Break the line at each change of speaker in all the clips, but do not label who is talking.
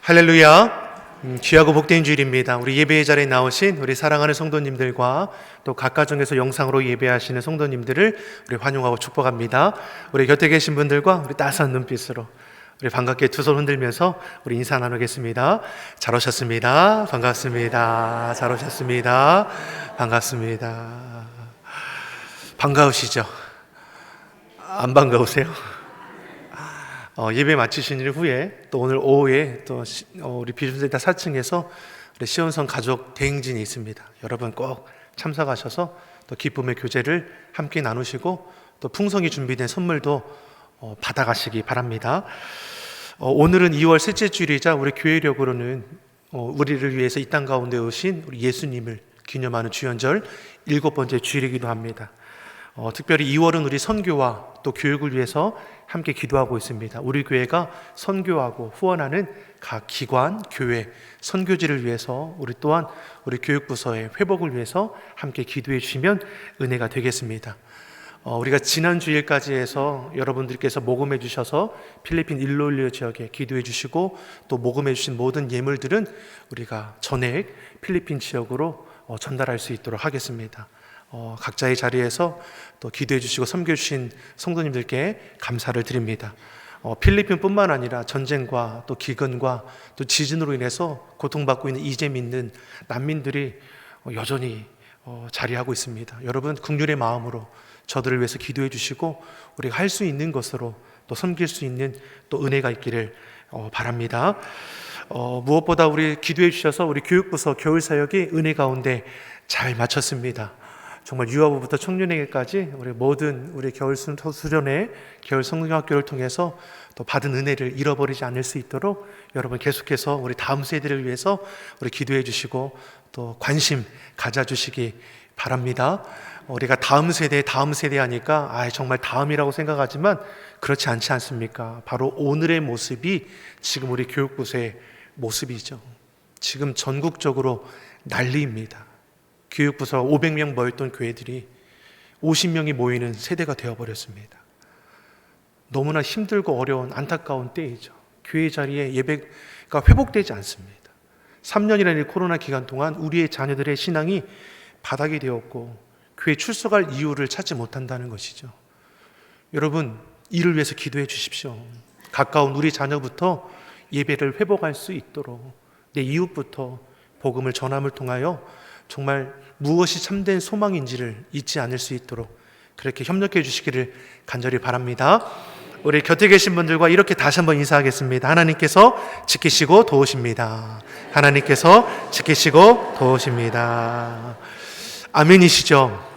할렐루야. 귀하고 복된 주일입니다. 우리 예배의 자리에 나오신 우리 사랑하는 성도님들과 또 각 가정에서 영상으로 예배하시는 성도님들을 우리 환영하고 축복합니다. 우리 곁에 계신 분들과 우리 따스한 눈빛으로 우리 반갑게 두 손 흔들면서 우리 인사 나누겠습니다. 잘 오셨습니다. 반갑습니다. 잘 오셨습니다. 반갑습니다. 반가우시죠? 안 반가우세요? 예배 마치신 일 후에 또 오늘 오후에 또 우리 비전센터 4층에서 우리 시온성 가족 대행진이 있습니다. 여러분 꼭 참석하셔서 또 기쁨의 교제를 함께 나누시고 또 풍성히 준비된 선물도 받아가시기 바랍니다. 오늘은 2월 셋째 주일이자 우리 교회력으로는 우리를 위해서 이 땅 가운데 오신 우리 예수님을 기념하는 주연절 7번째 주일이기도 합니다. 특별히 2월은 우리 선교와 또 교육을 위해서 함께 기도하고 있습니다. 우리 교회가 선교하고 후원하는 각 기관, 교회, 선교지를 위해서 우리 또한 우리 교육부서의 회복을 위해서 함께 기도해 주시면 은혜가 되겠습니다. 우리가 지난 주일까지 해서 여러분들께서 모금해 주셔서 필리핀 일로일로 지역에 기도해 주시고 또 모금해 주신 모든 예물들은 우리가 전액 필리핀 지역으로 전달할 수 있도록 하겠습니다. 각자의 자리에서 또 기도해 주시고 섬겨주신 성도님들께 감사를 드립니다. 필리핀뿐만 아니라 전쟁과 또 기근과 또 지진으로 인해서 고통받고 있는 이재 있는 난민들이 여전히 자리하고 있습니다. 여러분 긍휼의 마음으로 저들을 위해서 기도해 주시고 우리가 할 수 있는 것으로 또 섬길 수 있는 또 은혜가 있기를 바랍니다. 무엇보다 우리 기도해 주셔서 우리 교육부서 겨울사역이 은혜 가운데 잘 마쳤습니다. 정말 유아부부터 청년에게까지 우리 모든 우리 겨울 수련회, 겨울 성경학교를 통해서 또 받은 은혜를 잃어버리지 않을 수 있도록 여러분 계속해서 우리 다음 세대를 위해서 우리 기도해 주시고 또 관심 가져주시기 바랍니다. 우리가 다음 세대 하니까 정말 다음이라고 생각하지만 그렇지 않지 않습니까? 바로 오늘의 모습이 지금 우리 교육부서의 모습이죠. 지금 전국적으로 난리입니다. 교육부서 500명 모였던 교회들이 50명이 모이는 세대가 되어버렸습니다. 너무나 힘들고 어려운 안타까운 때이죠. 교회 자리에 예배가 회복되지 않습니다. 3년이라는 코로나 기간 동안 우리의 자녀들의 신앙이 바닥이 되었고 교회 출석할 이유를 찾지 못한다는 것이죠. 여러분 이를 위해서 기도해 주십시오. 가까운 우리 자녀부터 예배를 회복할 수 있도록 내 이웃부터 복음을 전함을 통하여 정말 무엇이 참된 소망인지를 잊지 않을 수 있도록 그렇게 협력해 주시기를 간절히 바랍니다. 우리 곁에 계신 분들과 이렇게 다시 한번 인사하겠습니다. 하나님께서 지키시고 도우십니다. 하나님께서 지키시고 도우십니다. 아멘이시죠?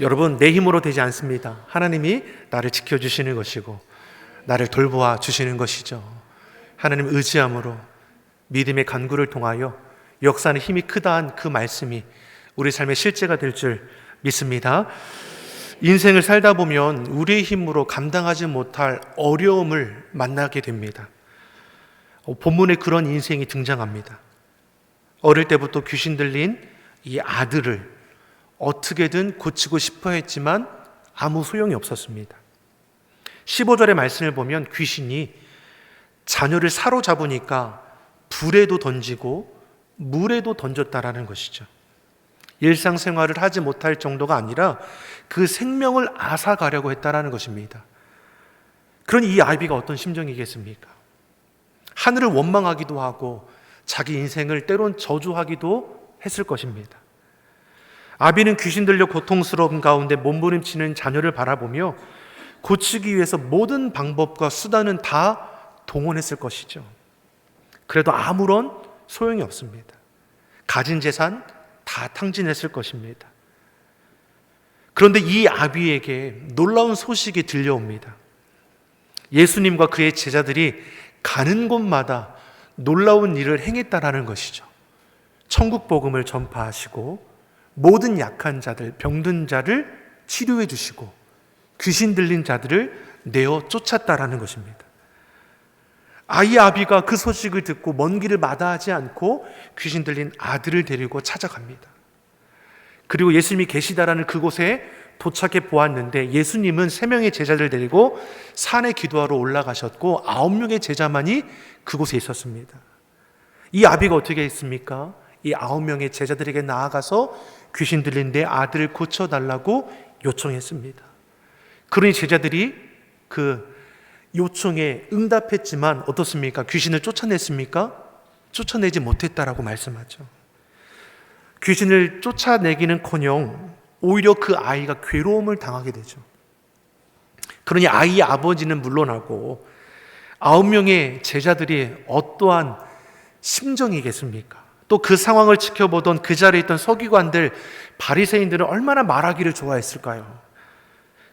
여러분 내 힘으로 되지 않습니다. 하나님이 나를 지켜주시는 것이고 나를 돌보아 주시는 것이죠. 하나님 의지함으로 믿음의 간구를 통하여 역사는 힘이 크다한 그 말씀이 우리 삶의 실제가 될 줄 믿습니다. 인생을 살다 보면 우리의 힘으로 감당하지 못할 어려움을 만나게 됩니다. 본문에 그런 인생이 등장합니다. 어릴 때부터 귀신 들린 이 아들을 어떻게든 고치고 싶어 했지만 아무 소용이 없었습니다. 15절의 말씀을 보면 귀신이 자녀를 사로잡으니까 불에도 던지고 물에도 던졌다라는 것이죠. 일상생활을 하지 못할 정도가 아니라 그 생명을 앗아가려고 했다라는 것입니다. 그런 이 아비가 어떤 심정이겠습니까? 하늘을 원망하기도 하고 자기 인생을 때론 저주하기도 했을 것입니다. 아비는 귀신 들려 고통스러운 가운데 몸부림치는 자녀를 바라보며 고치기 위해서 모든 방법과 수단은 다 동원했을 것이죠. 그래도 아무런 소용이 없습니다. 가진 재산 다 탕진했을 것입니다. 그런데 이 아비에게 놀라운 소식이 들려옵니다. 예수님과 그의 제자들이 가는 곳마다 놀라운 일을 행했다라는 것이죠. 천국 복음을 전파하시고 모든 약한 자들, 병든 자를 치료해 주시고 귀신 들린 자들을 내어 쫓았다라는 것입니다. 아이 아비가 그 소식을 듣고 먼 길을 마다하지 않고 귀신 들린 아들을 데리고 찾아갑니다. 그리고 예수님이 계시다라는 그곳에 도착해 보았는데 예수님은 3명의 제자들 데리고 산에 기도하러 올라가셨고 9명의 제자만이 그곳에 있었습니다. 이 아비가 어떻게 했습니까? 이 9명의 제자들에게 나아가서 귀신 들린 내 아들을 고쳐달라고 요청했습니다. 그러니 제자들이 그 요청에 응답했지만 어떻습니까? 귀신을 쫓아냈습니까? 쫓아내지 못했다라고 말씀하죠. 귀신을 쫓아내기는커녕 오히려 그 아이가 괴로움을 당하게 되죠. 그러니 아이의 아버지는 물러나고 9명의 제자들이 어떠한 심정이겠습니까? 또 그 상황을 지켜보던 그 자리에 있던 서기관들, 바리새인들은 얼마나 말하기를 좋아했을까요?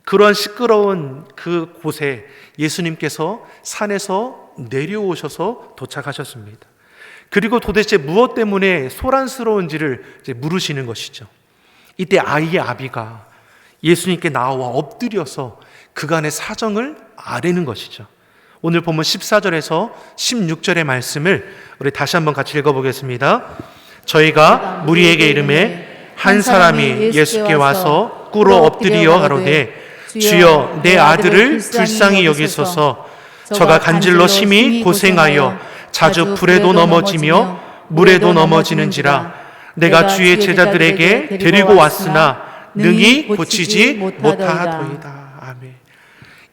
그러한 시끄러운 그 곳에 예수님께서 산에서 내려오셔서 도착하셨습니다. 그리고 도대체 무엇 때문에 소란스러운지를 이제 물으시는 것이죠. 이때 아이의 아비가 예수님께 나와 엎드려서 그간의 사정을 아뢰는 것이죠. 오늘 본문 14절에서 16절의 말씀을 우리 다시 한번 같이 읽어보겠습니다. 저희가 무리에게 이르매 한 사람이 예수께 와서 꿇어 엎드리어 가로되 주여 내 아들을 불쌍히 여기소서. 저가 간질로 심히 고생하여 자주 불에도 넘어지며 물에도 넘어지는지라. 내가 주의 제자들에게 데리고 왔으나 능히 고치지 못하더이다. 아멘.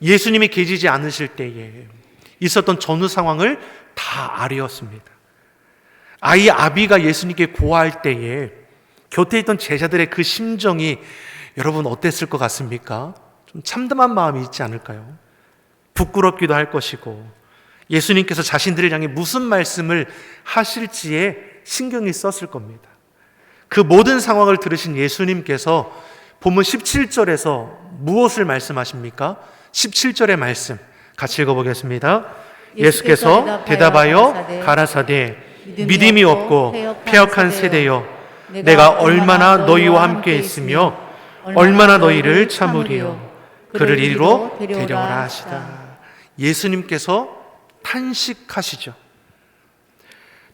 예수님이 계시지 않으실 때에 있었던 전후 상황을 다 아뢰었습니다. 아이 아비가 예수님께 고할 때에 곁에 있던 제자들의 그 심정이 여러분 어땠을 것 같습니까? 좀 참담한 마음이 있지 않을까요? 부끄럽기도 할 것이고 예수님께서 자신들을 향해 무슨 말씀을 하실지에 신경이 썼을 겁니다. 그 모든 상황을 들으신 예수님께서 본문 17절에서 무엇을 말씀하십니까? 17절의 말씀 같이 읽어보겠습니다. 예수께서 대답하여 가라사대 믿음이 없고 패역한 세대여, 내가 얼마나 너희와 함께 있으며 얼마나 너희를 참으리요. 그를 이리로 데려오라 하시다. 예수님께서 탄식하시죠.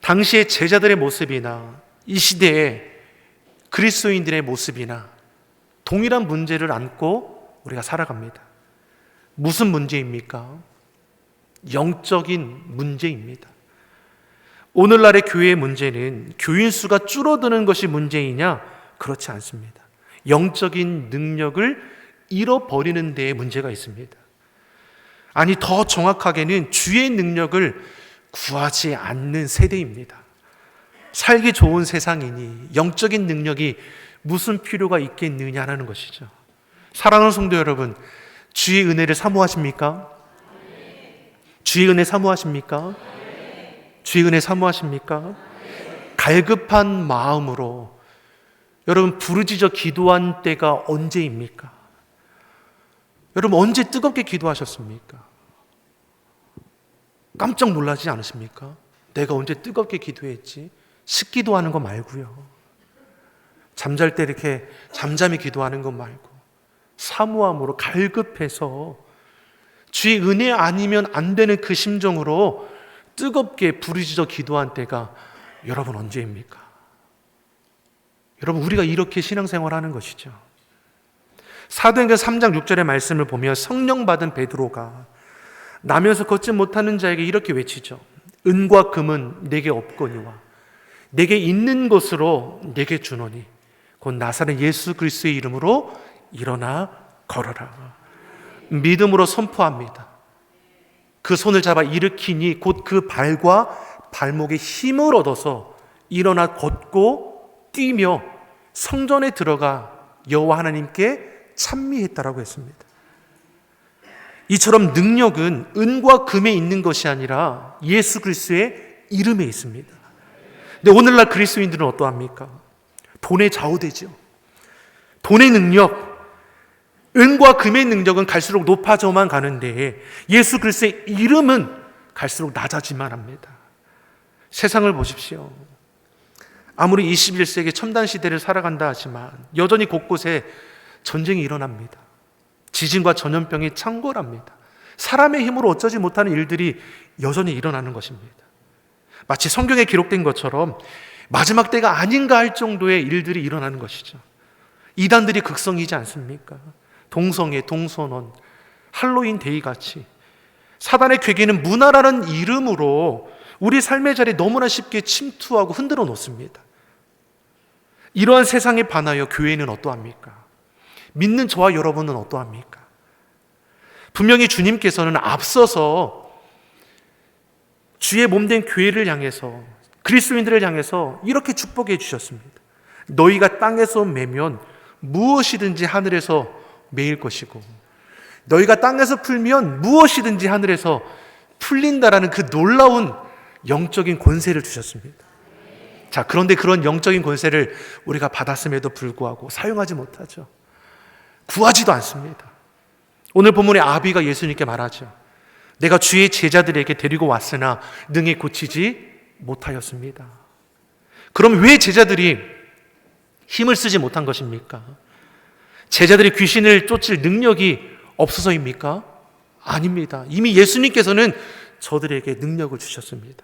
당시의 제자들의 모습이나 이 시대의 그리스도인들의 모습이나 동일한 문제를 안고 우리가 살아갑니다. 무슨 문제입니까? 영적인 문제입니다. 오늘날의 교회의 문제는 교인 수가 줄어드는 것이 문제이냐? 그렇지 않습니다. 영적인 능력을 잃어버리는 데에 문제가 있습니다. 아니, 더 정확하게는 주의 능력을 구하지 않는 세대입니다. 살기 좋은 세상이니 영적인 능력이 무슨 필요가 있겠느냐라는 것이죠. 사랑하는 성도 여러분, 주의 은혜를 사모하십니까? 주의 은혜 사모하십니까? 주의 은혜 사모하십니까? 갈급한 마음으로 여러분 부르짖어 기도한 때가 언제입니까? 여러분 언제 뜨겁게 기도하셨습니까? 깜짝 놀라지 않으십니까? 내가 언제 뜨겁게 기도했지? 식기도하는 거 말고요. 잠잘 때 이렇게 잠잠히 기도하는 것 말고 사모함으로 갈급해서 주의 은혜 아니면 안 되는 그 심정으로 뜨겁게 부르짖어 기도한 때가 여러분 언제입니까? 여러분 우리가 이렇게 신앙생활하는 것이죠. 사도행전 3장 6절의 말씀을 보면 성령 받은 베드로가 나면서 걷지 못하는 자에게 이렇게 외치죠. 은과 금은 내게 없거니와 내게 있는 것으로 내게 주노니 곧 나사렛 예수 그리스도의 이름으로 일어나 걸어라. 믿음으로 선포합니다. 그 손을 잡아 일으키니 곧 그 발과 발목에 힘을 얻어서 일어나 걷고 뛰며 성전에 들어가 여호와 하나님께 찬미했다라고 했습니다. 이처럼 능력은 은과 금에 있는 것이 아니라 예수 그리스도의 이름에 있습니다. 근데 오늘날 그리스도인들은 어떠합니까? 돈에 좌우되죠. 돈의 능력, 은과 금의 능력은 갈수록 높아져만 가는데 예수 그리스도의 이름은 갈수록 낮아지만 합니다. 세상을 보십시오. 아무리 21세기 첨단 시대를 살아간다 하지만 여전히 곳곳에 전쟁이 일어납니다. 지진과 전염병이 창궐합니다. 사람의 힘으로 어쩌지 못하는 일들이 여전히 일어나는 것입니다. 마치 성경에 기록된 것처럼 마지막 때가 아닌가 할 정도의 일들이 일어나는 것이죠. 이단들이 극성이지 않습니까? 동성애, 동선원, 할로윈 데이같이 사단의 괴계는 문화라는 이름으로 우리 삶의 자리에 너무나 쉽게 침투하고 흔들어 놓습니다. 이러한 세상에 반하여 교회는 어떠합니까? 믿는 저와 여러분은 어떠합니까? 분명히 주님께서는 앞서서 주의 몸된 교회를 향해서, 그리스도인들을 향해서 이렇게 축복해 주셨습니다. 너희가 땅에서 매면 무엇이든지 하늘에서 매일 것이고, 너희가 땅에서 풀면 무엇이든지 하늘에서 풀린다라는 그 놀라운 영적인 권세를 주셨습니다. 자, 그런데 그런 영적인 권세를 우리가 받았음에도 불구하고 사용하지 못하죠. 구하지도 않습니다. 오늘 본문의 아비가 예수님께 말하죠. 내가 주의 제자들에게 데리고 왔으나 능히 고치지 못하였습니다. 그럼 왜 제자들이 힘을 쓰지 못한 것입니까? 제자들이 귀신을 쫓을 능력이 없어서입니까? 아닙니다. 이미 예수님께서는 저들에게 능력을 주셨습니다.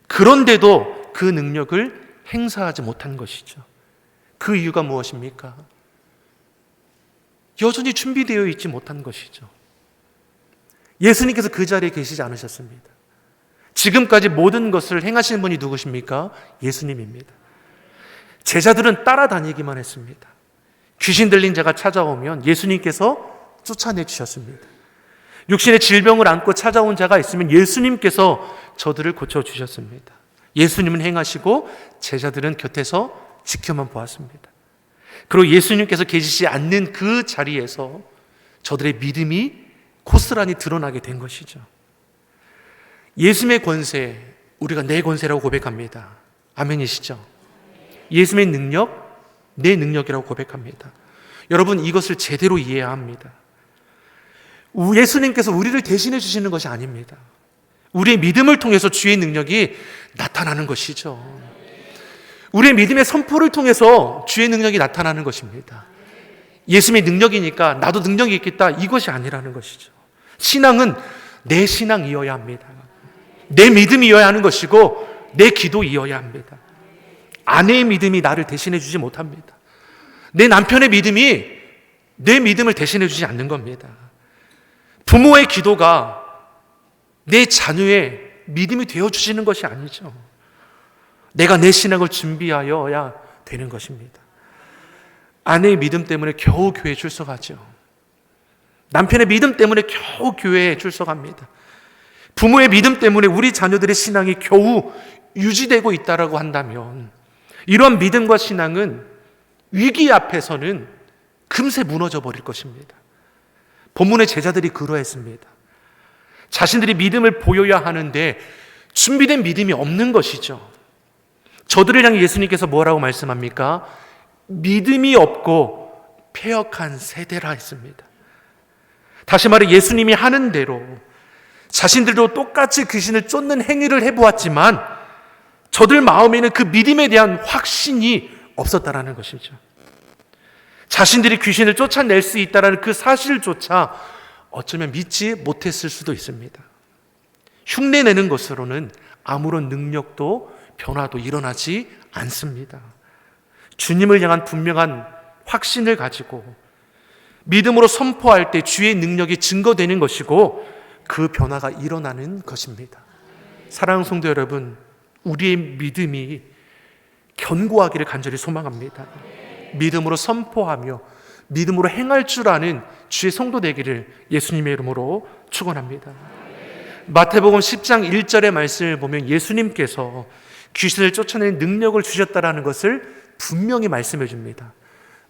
그런데도 그 능력을 행사하지 못한 것이죠. 그 이유가 무엇입니까? 여전히 준비되어 있지 못한 것이죠. 예수님께서 그 자리에 계시지 않으셨습니다. 지금까지 모든 것을 행하시는 분이 누구십니까? 예수님입니다. 제자들은 따라다니기만 했습니다. 귀신 들린 자가 찾아오면 예수님께서 쫓아내 주셨습니다. 육신의 질병을 안고 찾아온 자가 있으면 예수님께서 저들을 고쳐주셨습니다. 예수님은 행하시고 제자들은 곁에서 지켜만 보았습니다. 그리고 예수님께서 계시지 않는 그 자리에서 저들의 믿음이 고스란히 드러나게 된 것이죠. 예수님의 권세, 우리가 내 권세라고 고백합니다. 아멘이시죠? 예수님의 능력, 내 능력이라고 고백합니다. 여러분, 이것을 제대로 이해해야 합니다. 예수님께서 우리를 대신해 주시는 것이 아닙니다. 우리의 믿음을 통해서 주의 능력이 나타나는 것이죠. 우리의 믿음의 선포를 통해서 주의 능력이 나타나는 것입니다. 예수님의 능력이니까 나도 능력이 있겠다, 이것이 아니라는 것이죠. 신앙은 내 신앙이어야 합니다. 내 믿음이어야 하는 것이고 내 기도이어야 합니다. 아내의 믿음이 나를 대신해 주지 못합니다. 내 남편의 믿음이 내 믿음을 대신해 주지 않는 겁니다. 부모의 기도가 내 자녀의 믿음이 되어주시는 것이 아니죠. 내가 내 신앙을 준비하여야 되는 것입니다. 아내의 믿음 때문에 겨우 교회에 출석하죠. 남편의 믿음 때문에 겨우 교회에 출석합니다. 부모의 믿음 때문에 우리 자녀들의 신앙이 겨우 유지되고 있다고 한다면, 이러한 믿음과 신앙은 위기 앞에서는 금세 무너져 버릴 것입니다. 본문의 제자들이 그러했습니다. 자신들이 믿음을 보여야 하는데 준비된 믿음이 없는 것이죠. 저들을 향해 예수님께서 뭐라고 말씀합니까? 믿음이 없고 패역한 세대라 했습니다. 다시 말해 예수님이 하는 대로 자신들도 똑같이 귀신을 쫓는 행위를 해보았지만 저들 마음에는 그 믿음에 대한 확신이 없었다라는 것이죠. 자신들이 귀신을 쫓아낼 수 있다는 그 사실조차 어쩌면 믿지 못했을 수도 있습니다. 흉내내는 것으로는 아무런 능력도 변화도 일어나지 않습니다. 주님을 향한 분명한 확신을 가지고 믿음으로 선포할 때 주의 능력이 증거되는 것이고 그 변화가 일어나는 것입니다. 사랑하는 성도 여러분, 우리의 믿음이 견고하기를 간절히 소망합니다. 믿음으로 선포하며 믿음으로 행할 줄 아는 주의 성도 되기를 예수님의 이름으로 축원합니다. 마태복음 10장 1절의 말씀을 보면 예수님께서 귀신을 쫓아내는 능력을 주셨다라는 것을 분명히 말씀해 줍니다.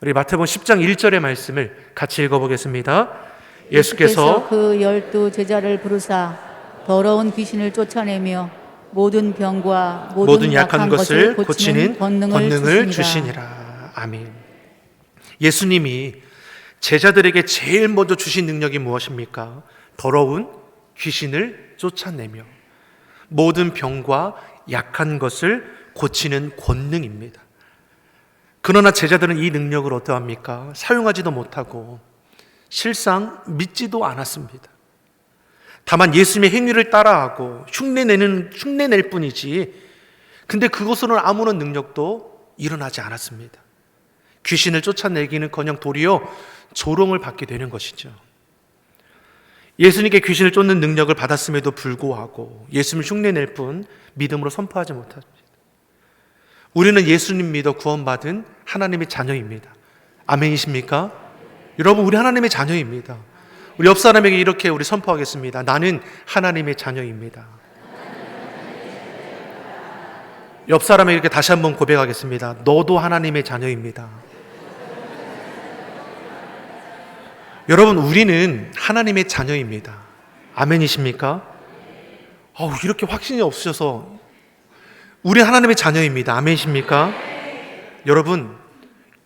우리 마태복음 10장 1절의 말씀을 같이 읽어보겠습니다. 예수께서
그 12 제자를 부르사 더러운 귀신을 쫓아내며 모든 병과 모든 약한 것을 고치는 권능을
주시니라. 아멘. 예수님이 제자들에게 제일 먼저 주신 능력이 무엇입니까? 더러운 귀신을 쫓아내며 모든 병과 약한 것을 고치는 권능입니다. 그러나 제자들은 이 능력을 어떠합니까? 사용하지도 못하고 실상 믿지도 않았습니다. 다만 예수님의 행위를 따라하고 흉내낼 뿐이지, 근데 그것으로는 아무런 능력도 일어나지 않았습니다. 귀신을 쫓아내기는커녕 도리어 조롱을 받게 되는 것이죠. 예수님께 귀신을 쫓는 능력을 받았음에도 불구하고 예수님을 흉내낼 뿐 믿음으로 선포하지 못합니다. 우리는 예수님 믿어 구원받은 하나님의 자녀입니다. 아멘이십니까? 여러분, 우리 하나님의 자녀입니다. 우리 옆 사람에게 이렇게 우리 선포하겠습니다. 나는 하나님의 자녀입니다. 옆 사람에게 이렇게 다시 한번 고백하겠습니다. 너도 하나님의 자녀입니다. 여러분, 우리는 하나님의 자녀입니다. 아멘이십니까? 이렇게 확신이 없으셔서 우리 하나님의 자녀입니다. 아멘이십니까? 여러분,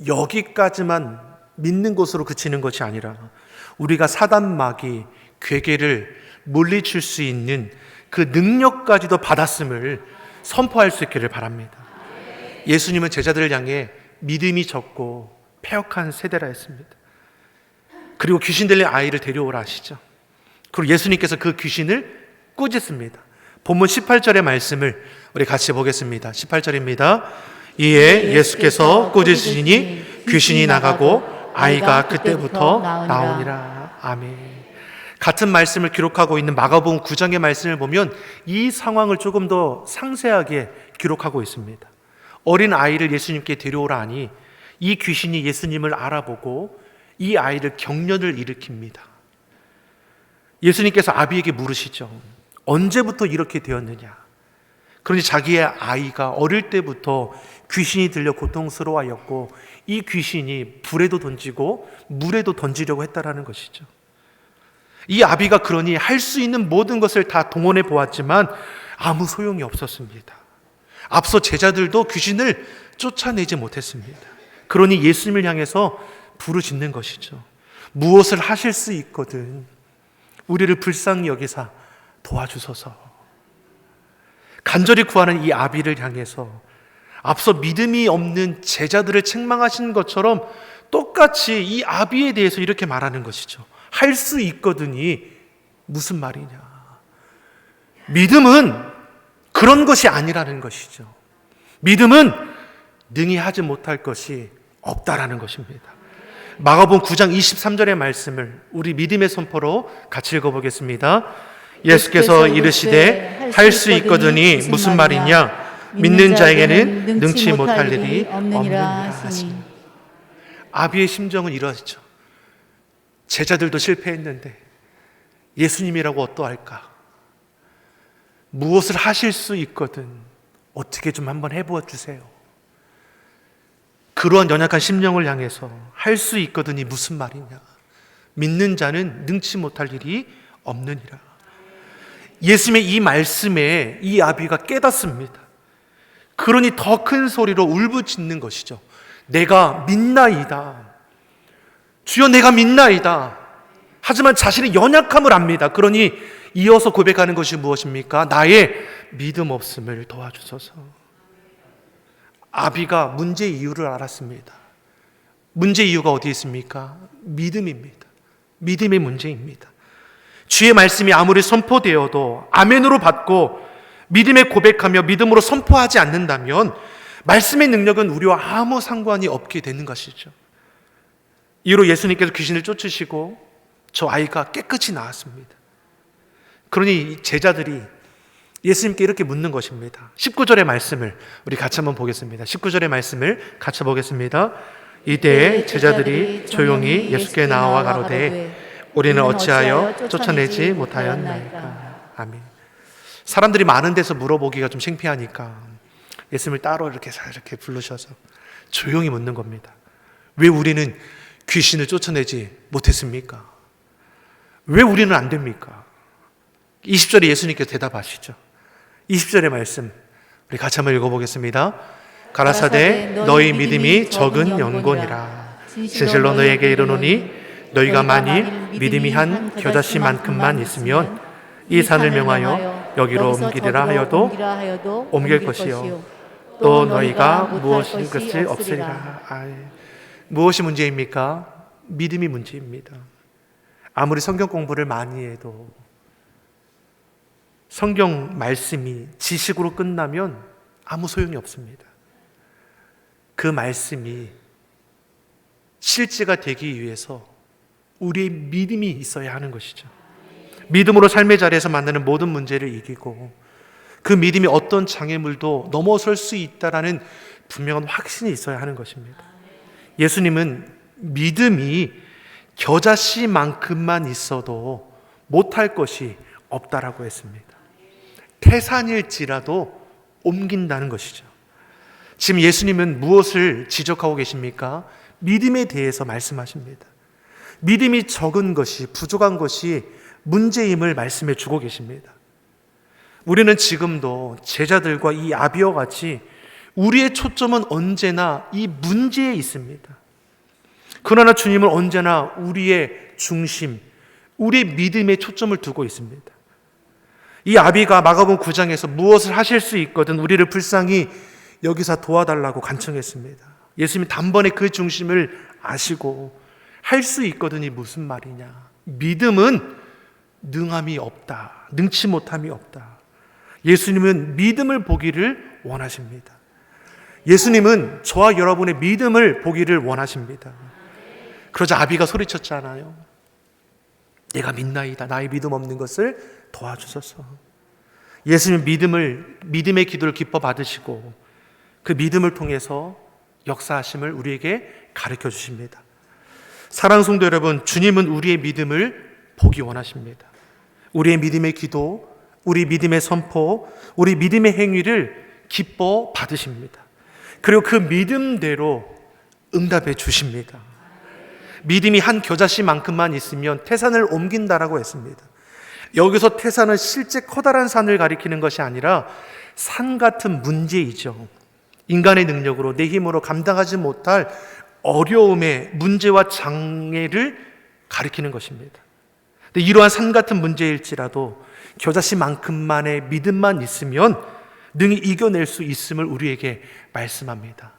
여기까지만 믿는 것으로 그치는 것이 아니라 우리가 사단 마귀 괴계를 물리칠 수 있는 그 능력까지도 받았음을 선포할 수 있기를 바랍니다. 예수님은 제자들을 향해 믿음이 적고 패역한 세대라 했습니다. 그리고 귀신 들린 아이를 데려오라 하시죠. 그리고 예수님께서 그 귀신을 꾸짖습니다. 본문 18절의 말씀을 우리 같이 보겠습니다. 18절입니다. 이에 예수께서 꾸짖으시니 귀신이 나가고 아이가 그때부터 나오니라. 아멘. 같은 말씀을 기록하고 있는 마가복음 9장의 말씀을 보면 이 상황을 조금 더 상세하게 기록하고 있습니다. 어린 아이를 예수님께 데려오라 하니 이 귀신이 예수님을 알아보고 이 아이를 경련을 일으킵니다. 예수님께서 아비에게 물으시죠. 언제부터 이렇게 되었느냐? 그러니 자기의 아이가 어릴 때부터 귀신이 들려 고통스러워하였고 이 귀신이 불에도 던지고 물에도 던지려고 했다라는 것이죠. 이 아비가 그러니 할 수 있는 모든 것을 다 동원해 보았지만 아무 소용이 없었습니다. 앞서 제자들도 귀신을 쫓아내지 못했습니다. 그러니 예수님을 향해서 부르짖는 것이죠. 무엇을 하실 수 있거든 우리를 불쌍히 여기사 도와주소서. 간절히 구하는 이 아비를 향해서 앞서 믿음이 없는 제자들을 책망하신 것처럼 똑같이 이 아비에 대해서 이렇게 말하는 것이죠. 할 수 있거든이 무슨 말이냐? 믿음은 그런 것이 아니라는 것이죠. 믿음은 능히 하지 못할 것이 없다라는 것입니다. 마가복음 9장 23절의 말씀을 우리 믿음의 선포로 같이 읽어보겠습니다. 예수께서 이르시되 할 수 있거든이 무슨 말이냐? 믿는 자에게는 능치 못할 일이 없느니라 하시니. 아비의 심정은 이러하죠. 제자들도 실패했는데 예수님이라고 어떠할까? 무엇을 하실 수 있거든 어떻게 좀 한번 해보아 주세요. 그러한 연약한 심령을 향해서 할 수 있거든이 무슨 말이냐? 믿는 자는 능치 못할 일이 없느니라. 예수님의 이 말씀에 이 아비가 깨닫습니다. 그러니 더 큰 소리로 울부짖는 것이죠. 내가 믿나이다. 주여 내가 믿나이다. 하지만 자신의 연약함을 압니다. 그러니 이어서 고백하는 것이 무엇입니까? 나의 믿음 없음을 도와주소서. 아비가 문제 이유를 알았습니다. 문제 이유가 어디에 있습니까? 믿음입니다. 믿음의 문제입니다. 주의 말씀이 아무리 선포되어도 아멘으로 받고 믿음에 고백하며 믿음으로 선포하지 않는다면 말씀의 능력은 우리와 아무 상관이 없게 되는 것이죠. 이후로 예수님께서 귀신을 쫓으시고 저 아이가 깨끗이 나았습니다. 그러니 제자들이 예수님께 이렇게 묻는 것입니다. 19절의 말씀을 우리 같이 한번 보겠습니다. 19절의 말씀을 같이 보겠습니다. 이때 제자들이 조용히 예수께 나와 가로되 우리는 어찌하여 쫓아내지 못하였나이까. 아멘. 사람들이 많은 데서 물어보기가 좀 창피하니까 예수님을 따로 이렇게 부르셔서 조용히 묻는 겁니다. 왜 우리는 귀신을 쫓아내지 못했습니까? 왜 우리는 안 됩니까? 20절에 예수님께서 대답하시죠. 20절의 말씀 우리 같이 한번 읽어보겠습니다. 가라사대 너희 믿음이 적은 영혼이라. 진실로 너희에게 이르노니 너희가 만일 믿음이 한 겨자씨만큼만 있으면 이 산을 명하여 여기로 옮기리라 하여도 옮길 것이요 또 너희가 무엇인 것이 없으리라. 무엇이 문제입니까? 믿음이 문제입니다. 아무리 성경 공부를 많이 해도 성경 말씀이 지식으로 끝나면 아무 소용이 없습니다. 그 말씀이 실제가 되기 위해서 우리의 믿음이 있어야 하는 것이죠. 믿음으로 삶의 자리에서 만나는 모든 문제를 이기고 그 믿음이 어떤 장애물도 넘어설 수 있다라는 분명한 확신이 있어야 하는 것입니다. 예수님은 믿음이 겨자씨만큼만 있어도 못할 것이 없다라고 했습니다. 태산일지라도 옮긴다는 것이죠. 지금 예수님은 무엇을 지적하고 계십니까? 믿음에 대해서 말씀하십니다. 믿음이 적은 것이, 부족한 것이 문제임을 말씀해 주고 계십니다. 우리는 지금도 제자들과 이 아비와 같이 우리의 초점은 언제나 이 문제에 있습니다. 그러나 주님은 언제나 우리의 중심, 우리의 믿음에 초점을 두고 있습니다. 이 아비가 마가복음 9장에서 무엇을 하실 수 있거든 우리를 불쌍히 여기서 도와달라고 간청했습니다. 예수님이 단번에 그 중심을 아시고 할 수 있거든이 무슨 말이냐? 믿음은 능함이 없다. 능치 못함이 없다. 예수님은 믿음을 보기를 원하십니다. 예수님은 저와 여러분의 믿음을 보기를 원하십니다. 그러자 아비가 소리쳤잖아요. 내가 믿나이다. 나의 믿음 없는 것을 도와주소서. 예수님은 믿음의 기도를 기뻐 받으시고 그 믿음을 통해서 역사하심을 우리에게 가르쳐 주십니다. 사랑하는 성도 여러분, 주님은 우리의 믿음을 보기 원하십니다. 우리의 믿음의 기도, 우리 믿음의 선포, 우리 믿음의 행위를 기뻐 받으십니다. 그리고 그 믿음대로 응답해 주십니다. 믿음이 한 겨자씨만큼만 있으면 태산을 옮긴다라고 했습니다. 여기서 태산은 실제 커다란 산을 가리키는 것이 아니라 산 같은 문제이죠. 인간의 능력으로 내 힘으로 감당하지 못할 어려움의 문제와 장애를 가리키는 것입니다. 근데 이러한 산 같은 문제일지라도 겨자씨만큼만의 믿음만 있으면 능히 이겨낼 수 있음을 우리에게 말씀합니다.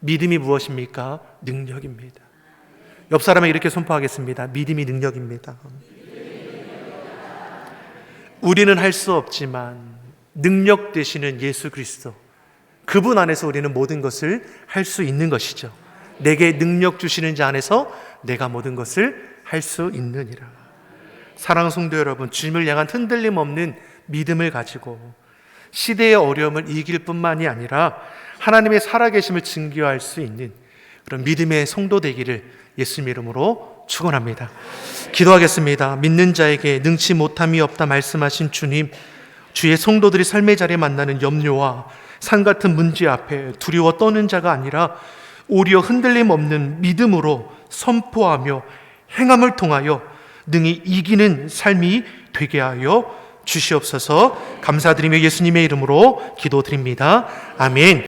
믿음이 무엇입니까? 능력입니다. 옆 사람에게 이렇게 선포하겠습니다. 믿음이 능력입니다. 우리는 할 수 없지만 능력 되시는 예수 그리스도, 그분 안에서 우리는 모든 것을 할 수 있는 것이죠. 내게 능력 주시는 자 안에서 내가 모든 것을 할 수 있느니라. 사랑하는 성도 여러분, 주님을 향한 흔들림 없는 믿음을 가지고 시대의 어려움을 이길 뿐만이 아니라 하나님의 살아계심을 증거할 수 있는 그런 믿음의 성도 되기를 예수님 이름으로 축원합니다. 기도하겠습니다. 믿는 자에게 능치 못함이 없다 말씀하신 주님, 주의 성도들이 삶의 자리에 만나는 염려와 산 같은 문제 앞에 두려워 떠는 자가 아니라 오히려 흔들림 없는 믿음으로 선포하며 행함을 통하여 능히 이기는 삶이 되게 하여 주시옵소서. 감사드리며 예수님의 이름으로 기도드립니다. 아멘.